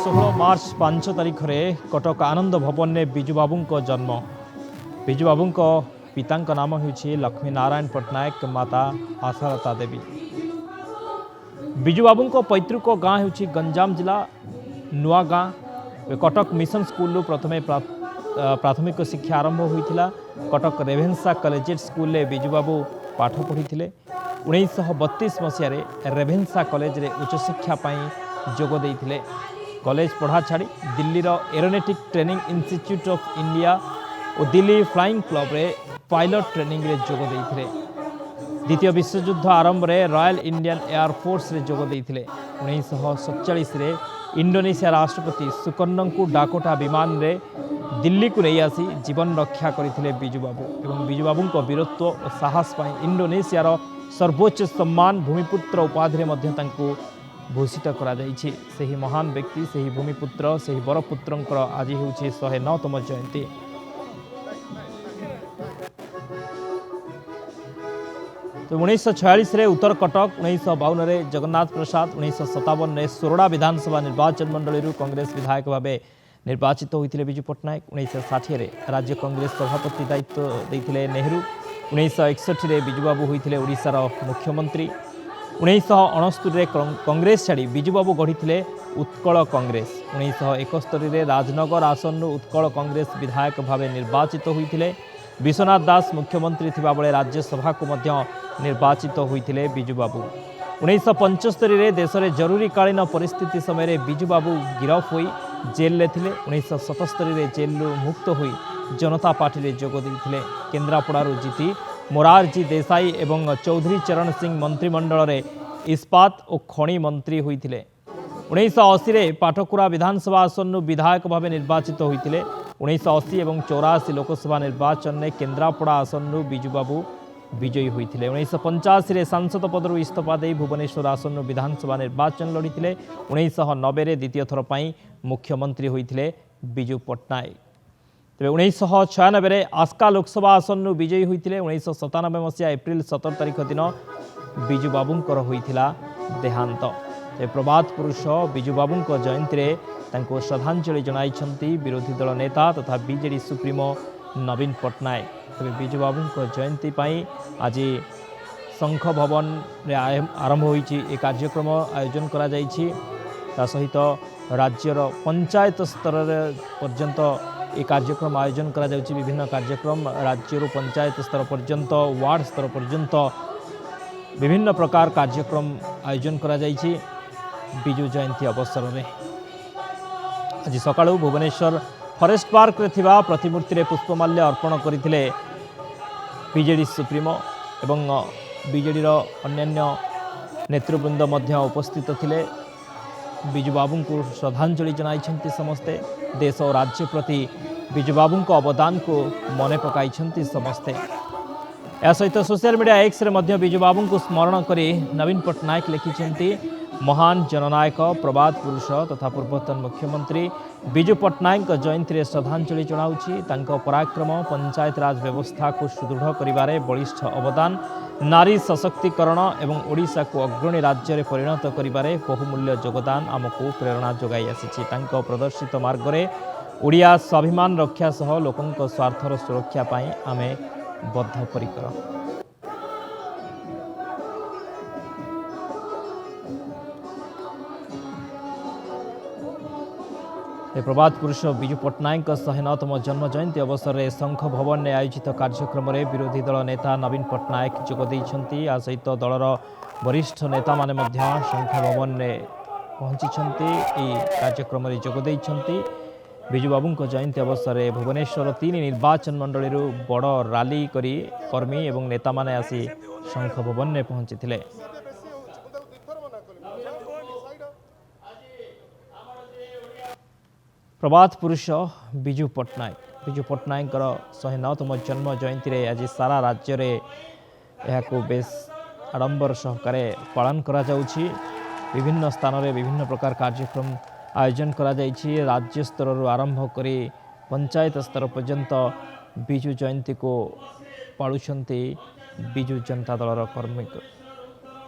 2016 मार्च 5 तारीख में कटक आनंद भवन में बिजुबाबू जन्म। बिजुबाबू पिता नाम होछि लक्ष्मी नारायण पट्टनायक, माता आशालता देवी। बिजुबाबू पैतृक गाँ होछि गंजाम जिला नुआगाँ। कटक मिशन स्कूल प्रथमे प्राथमिक शिक्षा आरंभ होइथिला। कटक रेभेन्सा कॉलेजिएट स्कूल में बिजुबाबू पाठ पढ़ी 1932 मसीह रेभेन्सा कॉलेज रे उच्च शिक्षा जोग देइथिले। कॉलेज पढ़ा छाड़ी Delhi aeronautic training institute of India और दिल्ली फ्लाइंग क्लब रे पायलट ट्रेनिंग रे जोग देइथिले। द्वितीय विश्वयुद्ध आरंभ रे रॉयल इंडियन एयरफोर्स रे जोग देइथिले। 1947 रे इंडोनेशिया राष्ट्रपति सुकर्णोंकु डाकोटा विमान रे दिल्ली को नहीं आसी जीवन रक्षा करथिले बिजुबाबू। एवं बिजुबाबू वीरत्व और साहस पाई इंडोनेशियार सर्वोच्च सम्मान भूमिपुत्र उपाधि रे मध्य तांको भूषित करा जाइछि। सही महान व्यक्ति, सही भूमिपुत्र, सही बरपुत्रंकर आज होछि 109तम जयंती। तो 1946 रे उत्तर कटक, 1952 रे जगन्नाथ प्रसाद, 1957 रे सोरडा विधानसभा निर्वाचन मंडली कांग्रेस विधायक भावे निर्वाचित होते बिजू पट्टनायक। 1960 रे राज्य कांग्रेस सभापति दायित्व देते नेहरू। 1961 रे बिजुबाबू होते ओडिशार मुख्यमंत्री। 1969 रे कांग्रेस छाड़ी बिजुबाबू गढ़ी उत्कल कांग्रेस। 1971 रे राजनगर आसन उत्कल कांग्रेस विधायक भावे निर्वाचित होते। विश्वनाथ दास मुख्यमंत्री थिबा बेले राज्यसभा को मध्य निर्वाचित होते बिजुबाबू। 1975 रे देश में जरूरीकालीन परिस्थिति समय बिजुबाबू गिरफ हो जेल में थे। 1977 रे जेल मुक्त हो जनता पार्टी रे जोग देइथिले। केन्द्रापड़ारू जीती मोरारजी देसाई एवं चौधरी चरण सिंह मंत्रिमंडल रे इस्पात और खनि मंत्री होइथिले। 1980 रे पाटकुरा विधानसभा आसन विधायक भाव निर्वाचित होते। 1980 और 84 लोकसभा निर्वाचन में केन्द्रापड़ा आसन बिजुबाबू विजयी होते। 1985 रे सांसद पदर इस्तीफा दे भुवनेश्वर आसन विधानसभा निर्वाचन लड़ी। 1990 रे द्वितीय थर पर मुख्यमंत्री होते बिजू पट्टनायक। तेज 1996 रे आस्का लोकसभा आसन विजयी होते। 1997 मसीहा एप्रिल 17 तारीख दिन बिजुबाबूंकर होइथिला देहांत। प्रभात पुरुष बिजुबाबू जयंती रे तांको श्रद्धांजलि जणाइछंती विरोधी दल नेता तथा बीजेडी सुप्रीमो नवीन पट्टनायक। तेज बिजुबाबू जयंती आज शंख भवन रे आरंभ होइछि ए कार्यक्रम आयोजन करा जाइछि। ता सहित राज्यर पंचायत स्तर पर्यंत ये कार्यक्रम आयोजन करा जाउछि। विभिन्न कार्यक्रम राज्य पंचायत स्तर पर्यंत, वार्ड स्तर पर्यंत विभिन्न प्रकार कार्यक्रम आयोजन करा जाइछि। बिजू जयंती अवसर में आज सकाळु भुवनेश्वर फॉरेस्ट पार्क रे थिबा प्रतिमूर्ति रे पुष्पमाल्य अर्पण करथिले बीजेडी सुप्रीमो एवं बीजेडी अन्यान्य नेतृवृंद मध्य उपस्थित थिले। बिजुबाबू को श्रद्धांजलि जनाइछंती समस्ते। देश और राज्य प्रति बिजुबाबू अवदान को मने पकाइछंती समस्ते। या सहित सोशल मीडिया एक्स रे मध्य बिजुबाबू को स्मरण करी नवीन पट्टनायक लिखिछंती, महान जननायक, प्रबाद पुरुष तथा पूर्वतन मुख्यमंत्री बिजू पट्टनायक जयंती रे श्रद्धांजलि जनाउछि। तांको पराक्रम, पंचायत राज व्यवस्था को सुदृढ़ करिबारे बलिष्ठ अवदान, नारी सशक्तिकरण एवं ओडिशा को अग्रणी राज्य रे परिणत करिबारे बहुमूल्य योगदान आमको प्रेरणा जोगाई आसीछि। तांको प्रदर्शित मार्ग रे ओडिया स्वाभिमान रक्षा सह लोकंक स्वार्थर सुरक्षा पाई आमे बद्धपरिकर। प्रभात पुरुष बिजू पट्टनायक 109तम जन्म जयंती अवसर में शंख भवन में आयोजित कार्यक्रम में विरोधी दल नेता नवीन पट्टनायक जोग देइछंती। आ सहित दलर वरिष्ठ नेता माने मध्य शंख भवन में पहुंची कार्यक्रम में जोग देइछंती। बिजुबाबू जयंती अवसर में भुवनेश्वर 3 निर्वाचन मंडली बड़ रैली करी कर्मी और नेता माने आसी शंख भवन में पहुंची थिले। प्रभात पुरुष बिजू पट्टनायक 109तम जन्म जयंती रे आज सारा राज्य रे यहाको बेस आडंबर सहकारे पालन करा जाउछि। विभिन्न स्थान रे विभिन्न प्रकार कार्यक्रम आयोजन करा जाइछि। राज्य स्तर आरंभ करी पंचायत स्तर पर्यंत बिजू जयंती को पालुछंती बिजू जनता दलर कर्मी।